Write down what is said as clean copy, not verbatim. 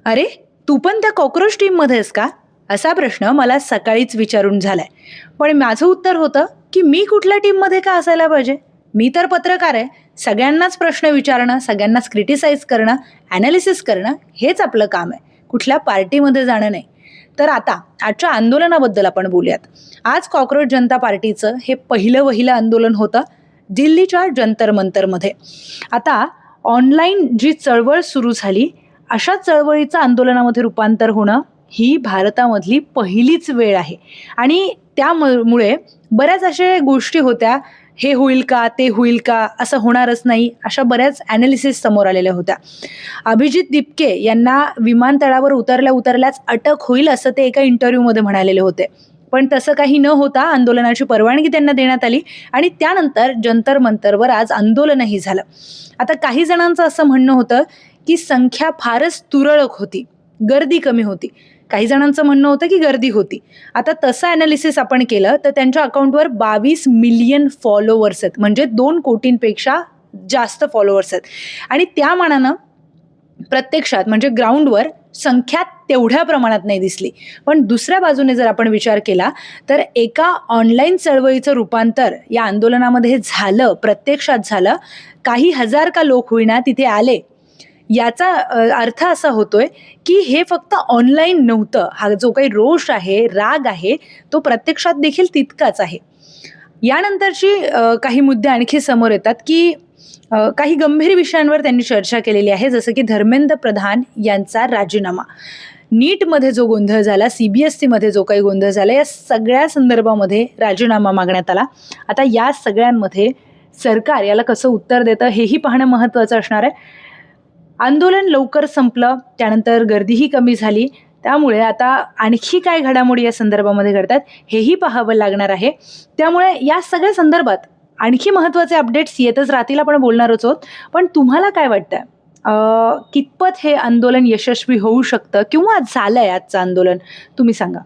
अरे, तू पण त्या कॉकरोच टीममध्ये आहेस का? असा प्रश्न मला सकाळीच विचारून झालाय. पण माझं उत्तर होतं, की मी कुठल्या टीममध्ये का असायला पाहिजे? मी तर पत्रकार आहे. सगळ्यांनाच प्रश्न विचारणं, सगळ्यांनाच क्रिटिसाइज करणं, ॲनालिसिस करणं हेच आपलं काम आहे. कुठल्या पार्टीमध्ये जाणं नाही. तर आता आजच्या आंदोलनाबद्दल आपण बोलूयात. आज कॉकरोच जनता पार्टीचं हे पहिलं-वहिलं आंदोलन होतं दिल्लीच्या जंतर मंतरमध्ये. आता ऑनलाईन जी चळवळ सुरू झाली, अशा चळवळीचं आंदोलनामध्ये रूपांतर होणं ही भारतामधली पहिलीच वेळ आहे आणि त्यामुळे बऱ्याच अशा गोष्टी होत्या, हे होईल का, ते होईल का, असं होणारच नाही, अशा बऱ्याच ॲनालिसिस समोर आलेल्या होत्या. अभिजित दिपके यांना विमानतळावर उतरल्याच अटक होईल असं ते एका इंटरव्ह्यूमध्ये म्हणालेले होते. पण तसं काही न होता आंदोलनाची परवानगी त्यांना देण्यात आली आणि त्यानंतर जंतर मंतरवर आज आंदोलनही झालं. आता काही जणांचं असं म्हणणं होतं, की संख्या फारच तुरळक होती, गर्दी कमी होती. काही जणांचं म्हणणं होतं, की गर्दी होती. आता तसं ॲनालिसिस आपण केलं तर त्यांच्या अकाउंटवर 22 मिलियन फॉलोवर्स आहेत. म्हणजे 2 कोटींपेक्षा जास्त फॉलोवर्स आहेत आणि त्या मानानं प्रत्यक्षात म्हणजे ग्राउंडवर संख्या तेवढ्या प्रमाणात नाही दिसली. पण दुसऱ्या बाजूने जर आपण विचार केला, तर एका ऑनलाईन चळवळीचं रूपांतर या आंदोलनामध्ये झालं, प्रत्यक्षात झालं. काही हजार का लोक होईना तिथे आले. याचा अर्थ असा होतोय, की हे फक्त ऑनलाईन नव्हतं. हा जो काही रोष आहे, राग आहे, तो प्रत्यक्षात देखील तितकाच आहे. यानंतरची काही मुद्दे आणखी समोर येतात, की काही गंभीर विषयांवर त्यांनी चर्चा केलेली आहे, जसं की धर्मेंद्र प्रधान यांचा राजीनामा. नीटमध्ये जो गोंधळ झाला, CBSEमध्ये जो काही गोंधळ झाला, या सगळ्या संदर्भामध्ये राजीनामा मागण्यात आला. आता या सगळ्यांमध्ये सरकार याला कसं उत्तर देतं हेही पाहणं महत्त्वाचं असणार आहे. आंदोलन लवकर संपलं, त्यानंतर गर्दीही कमी झाली. त्यामुळे आता आणखी काय घडामोडी या संदर्भामध्ये घडतात हेही पाहावं लागणार आहे. त्यामुळे या सगळ्या संदर्भात आणखी महत्त्वाचे अपडेट्स येतच राहतील, आपण बोलणारच आहोत. पण तुम्हाला काय वाटतंय? कितपत हे आंदोलन यशस्वी होऊ शकतं किंवा झालंय आजचं आंदोलन? तुम्ही सांगा.